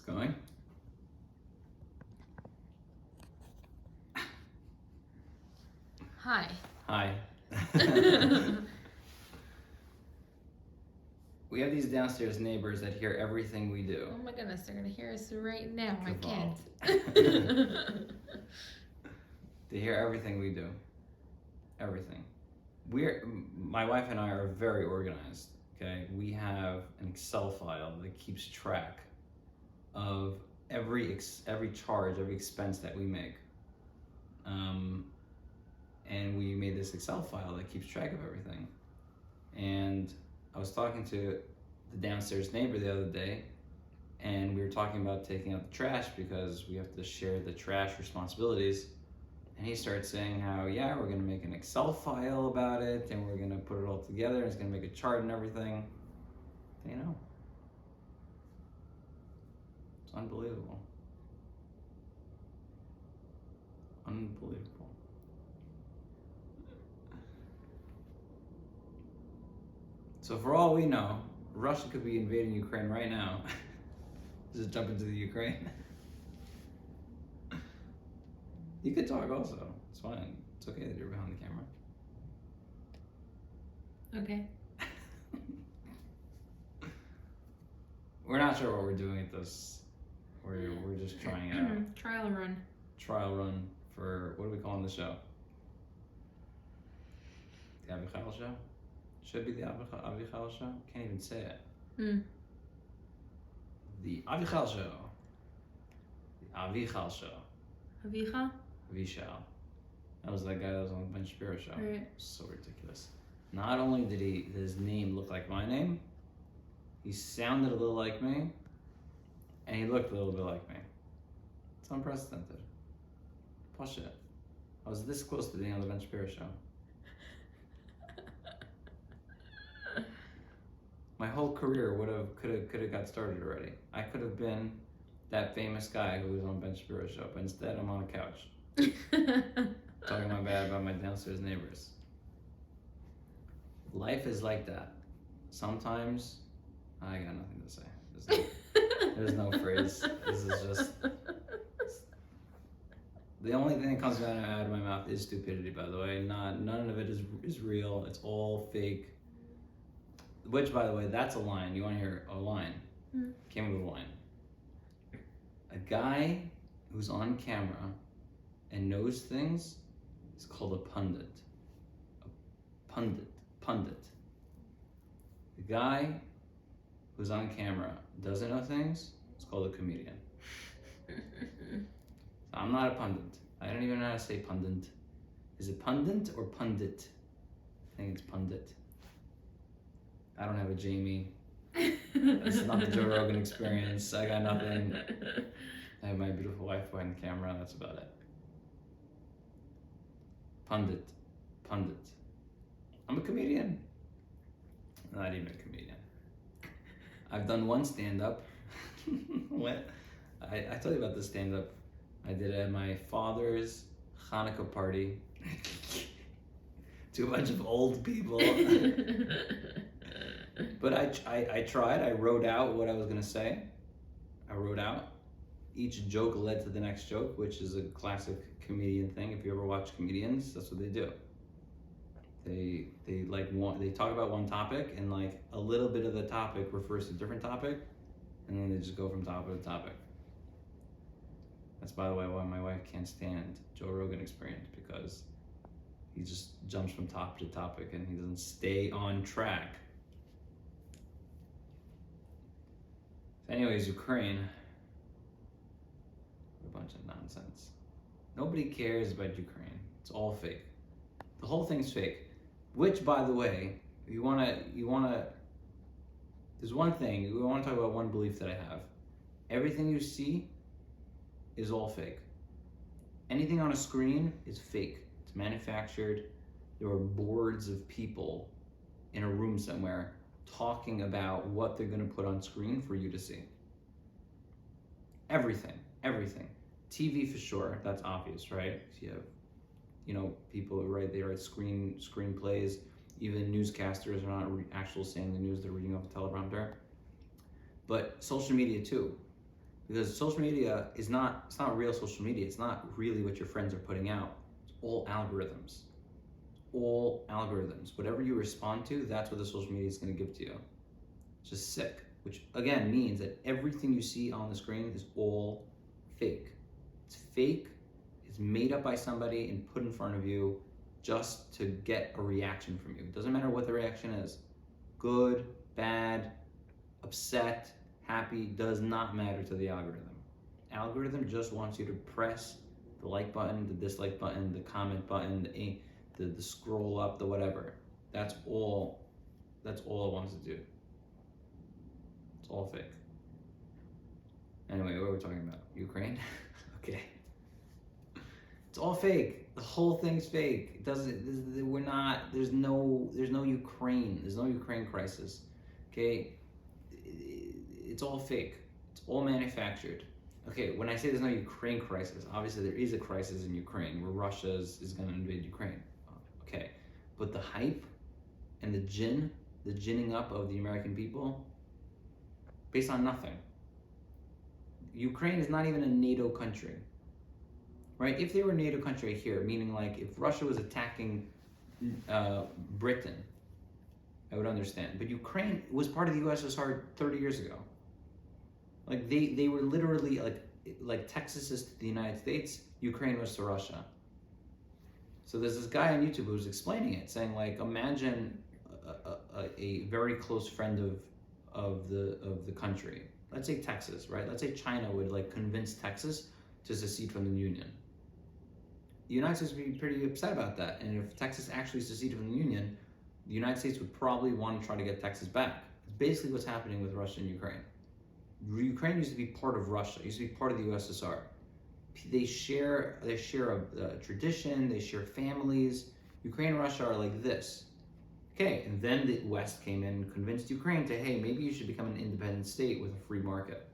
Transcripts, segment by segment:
Going? Hi. Hi. We have these downstairs neighbors that hear everything we do. Oh my goodness, they're gonna hear us right now. I Caval. can't. They hear everything we do. Everything. My wife and I are very organized. Okay, we have an Excel file that keeps track of every charge, every expense that we make. And we made this Excel file that keeps track of everything. And I was talking to the downstairs neighbor the other day, and we were talking about taking out the trash because we have to share the trash responsibilities. And he started saying how, yeah, we're gonna make an Excel file about it, and we're gonna put it all together, and it's gonna make a chart and everything. You know, it's unbelievable. Unbelievable. So for all we know, Russia could be invading Ukraine right now. Just jump into the Ukraine. You could talk also. It's fine. It's okay that you're behind the camera. Okay. We're not sure what we're doing at this. We're just trying it out. Trial run. Trial run for, what do we call the show? The Avichayil show? Should be the Avichayil show? Can't even say it. The Avichayil show. The Avichayil show. Avicha? Avichayil. That was that guy that was on the Ben Shapiro show. Right. So ridiculous. Not only did his name look like my name, he sounded a little like me, and he looked a little bit like me. It's unprecedented. Push it. I was this close to being on the Ben Shapiro show. My whole career could have got started already. I could have been that famous guy who was on Ben Shapiro show, but instead I'm on a couch talking bad about my downstairs neighbors. Life is like that. Sometimes I got nothing to say. There's no phrase. This is just the only thing that comes out of my mouth is stupidity. By the way, none of it is real. It's all fake. Which, by the way, that's a line. You want to hear a line? Came with a line. A guy who's on camera and knows things is called a pundit. A pundit. The guy who's on camera doesn't know things is called a comedian. So I'm not a pundit. I don't even know how to say pundit. Is it pundit or pundit? I think it's pundit. I don't have a Jamie. It's not the Joe Rogan experience. I got nothing. I have my beautiful wife behind the camera. That's about it. Pundit. I'm a comedian. Not even a comedian. I've done one stand-up. What? I told you about this stand-up. I did it at my father's Hanukkah party to a bunch of old people. But I tried. I wrote out what I was gonna say. I wrote out. Each joke led to the next joke, which is a classic comedian thing. If you ever watch comedians, that's what they do. They talk about one topic, and like a little bit of the topic refers to a different topic, and then they just go from topic to topic. That's, by the way, why my wife can't stand Joe Rogan experience, because he just jumps from topic to topic and he doesn't stay on track. Anyways, Ukraine, a bunch of nonsense. Nobody cares about Ukraine. It's all fake. The whole thing's fake. Which, by the way, you wanna. There's one thing we want to talk about. One belief that I have: everything you see is all fake. Anything on a screen is fake. It's manufactured. There are boards of people in a room somewhere talking about what they're going to put on screen for you to see. Everything. TV for sure, that's obvious, right? You have, people who write screenplays. Even newscasters are not actually saying the news, they're reading off a teleprompter. But social media too. Because social media is not, it's not real social media. It's not really what your friends are putting out. It's all algorithms. All algorithms. Whatever you respond to, that's what the social media is going to give to you. It's just sick. Which again means that everything you see on the screen is all fake. It's fake. It's made up by somebody and put in front of you just to get a reaction from you. It doesn't matter what the reaction is. Good, bad, upset, happy, does not matter to the algorithm. Algorithm just wants you to press the like button, the dislike button, the comment button, the scroll up, the whatever. That's all it wants to do. It's all fake. Anyway, what were we talking about? Ukraine? Okay. It's all fake. The whole thing's fake. It doesn't, we're not, there's no Ukraine. There's no Ukraine crisis. Okay? It's all fake. It's all manufactured. Okay, when I say there's no Ukraine crisis, obviously there is a crisis in Ukraine where Russia is going to invade Ukraine. Okay, but the hype and the ginning up of the American people, based on nothing. Ukraine is not even a NATO country, right? If they were a NATO country here, meaning like if Russia was attacking Britain, I would understand. But Ukraine was part of the USSR 30 years ago. Like they were literally like Texas is to the United States, Ukraine was to Russia. So there's this guy on YouTube who was explaining it, saying like, imagine a very close friend of the country. Let's say Texas, right? Let's say China would like convince Texas to secede from the Union. The United States would be pretty upset about that. And if Texas actually seceded from the Union, the United States would probably want to try to get Texas back. It's basically what's happening with Russia and Ukraine. Ukraine used to be part of Russia. It used to be part of the USSR. They share a tradition. They share families. Ukraine and Russia are like this. Okay, and then the West came in and convinced Ukraine to, hey, maybe you should become an independent state with a free market.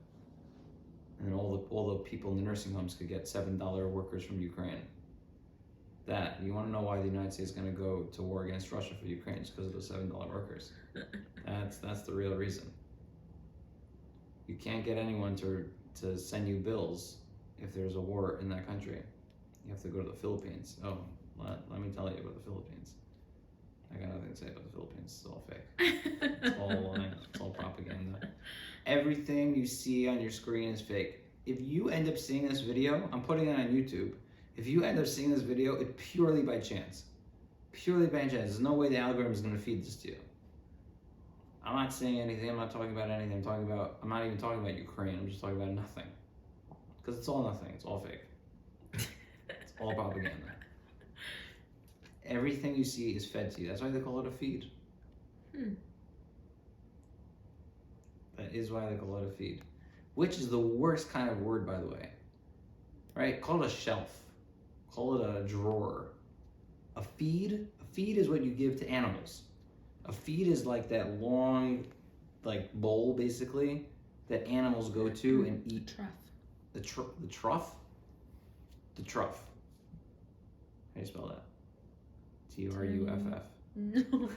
And then all the people in the nursing homes could get $7 workers from Ukraine. That, you want to know why the United States is going to go to war against Russia for Ukraine? It's because of the $7 workers. That's the real reason. You can't get anyone to send you bills if there's a war in that country. You have to go to the Philippines. Oh, let me tell you about the Philippines. I got nothing to say about the Philippines. It's all fake. It's all lying. It's all propaganda. Everything you see on your screen is fake. If you end up seeing this video, I'm putting it on YouTube. If you end up seeing this video, it's purely by chance. Purely by chance. There's no way the algorithm is going to feed this to you. I'm not saying anything. I'm not talking about anything. I'm not even talking about Ukraine. I'm just talking about nothing. Because it's all nothing. It's all fake. It's all propaganda. Everything you see is fed to you. That's why they call it a feed. That is why they call it a feed. Which is the worst kind of word, by the way. Right? Call it a shelf. Call it a drawer. A feed is what you give to animals. A feed is like that long, like bowl, basically, that animals go to and eat. The trough? The trough. How do you spell that? T-R-U-F-F. No.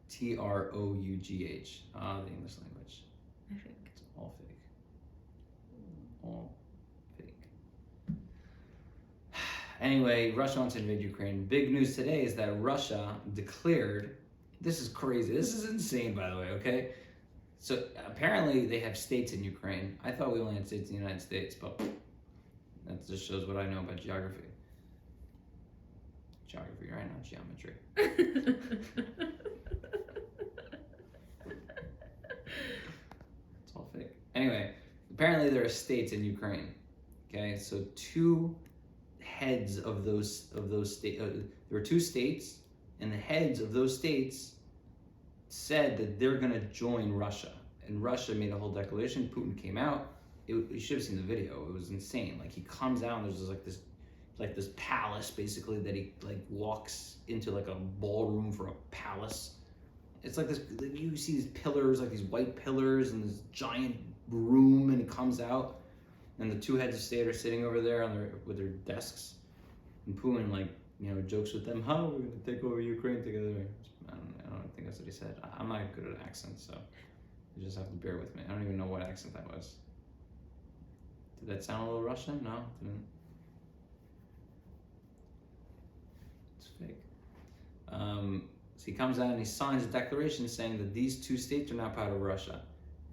T-R-O-U-G-H. The English language. I think. It's all fake. All fake. Anyway, Russia wants to invade Ukraine. Big news today is that Russia declared, this is crazy, this is insane, by the way, okay? So apparently they have states in Ukraine. I thought we only had states in the United States, but that just shows what I know about geography. Geography, right? Not geometry. It's all fake. Anyway, apparently there are states in Ukraine. Okay, so two heads of those states. There were two states, and the heads of those states said that they're going to join Russia. And Russia made a whole declaration. Putin came out. You should have seen the video. It was insane. Like, he comes out and there's just like this palace, basically, that he like walks into, like a ballroom for a palace. It's like this, you see these pillars, like these white pillars, and this giant room, and he comes out, and the two heads of state are sitting over there with their desks, and Putin, like, you know, jokes with them, we're gonna take over Ukraine together. I don't think was that he said? I'm not good at accents, so you just have to bear with me. I don't even know what accent that was. Did that sound a little Russian? No, it didn't. It's fake. So he comes out and he signs a declaration saying that these two states are now part of Russia.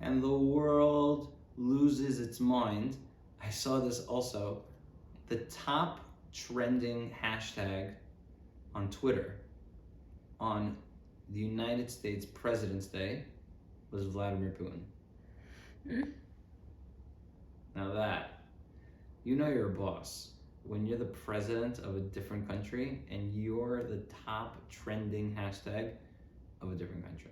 And the world loses its mind. I saw this also. The top trending hashtag on Twitter on the United States President's Day was Vladimir Putin. Now that, you know you're a boss when you're the president of a different country and you're the top trending hashtag of a different country.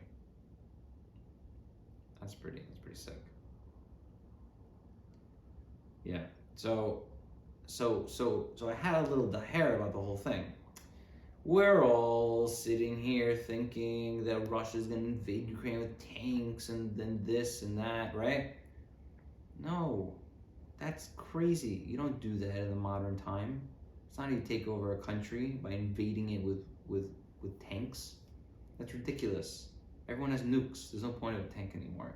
That's pretty sick. Yeah. So I had a little daher about the whole thing. We're all sitting here thinking that Russia's gonna invade Ukraine with tanks and then this and that, right? No, that's crazy. You don't do that in the modern time. It's not how you take over a country by invading it with tanks. That's ridiculous. Everyone has nukes. There's no point of a tank anymore.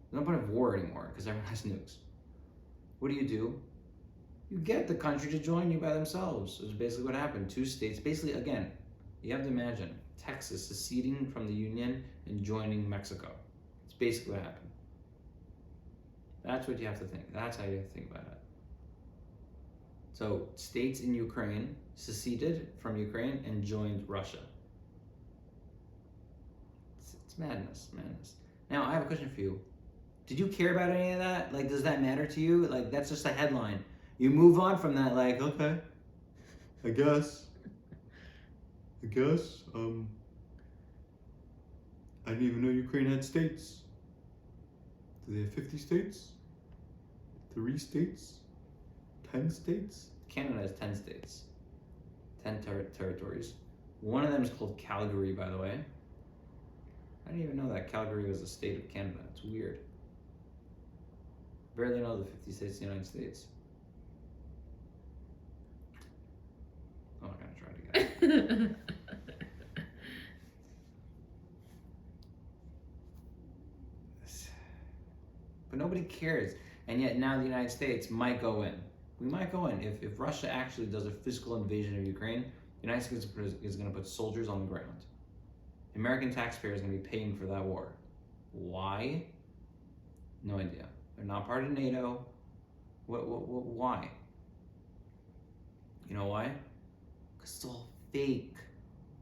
There's no point of war anymore because everyone has nukes. What do? You get the country to join you by themselves. Which is basically what happened. Two states, basically, again, you have to imagine Texas seceding from the Union and joining Mexico. It's basically what happened. That's what you have to think. That's how you have to think about it. So states in Ukraine seceded from Ukraine and joined Russia. It's madness. Now, I have a question for you. Did you care about any of that? Like, does that matter to you? Like, that's just a headline. You move on from that, like, okay, I guess, I didn't even know Ukraine had states. Do they have 50 states? 3 states? 10 states? Canada has 10 states. 10 territories. One of them is called Calgary, by the way. I didn't even know that Calgary was a state of Canada. It's weird. Barely know the 50 states of the United States. Oh, I'm gonna try to get it. But nobody cares. And yet now the United States might go in. We might go in. If Russia actually does a physical invasion of Ukraine, the United States is going to put soldiers on the ground. American taxpayers are going to be paying for that war. Why? No idea. They're not part of NATO. Why? You know why? Because it's all fake.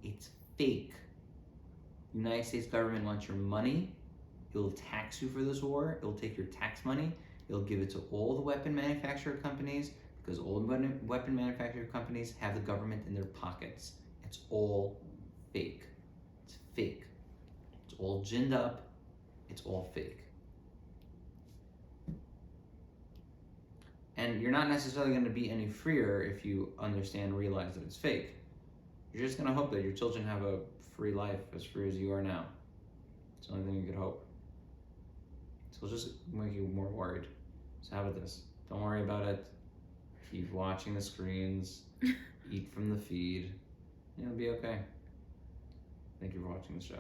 It's fake. The United States government wants your money. It'll tax you for this war. It'll take your tax money. It'll give it to all the weapon manufacturer companies because all the weapon manufacturer companies have the government in their pockets. It's all fake. It's fake. It's all ginned up. It's all fake. And you're not necessarily going to be any freer if you understand and realize that it's fake. You're just going to hope that your children have a free life, as free as you are now. It's the only thing you could hope. So it'll just make you more worried. So how about this? Don't worry about it. Keep watching the screens. Eat from the feed. It'll be okay. Thank you for watching the show.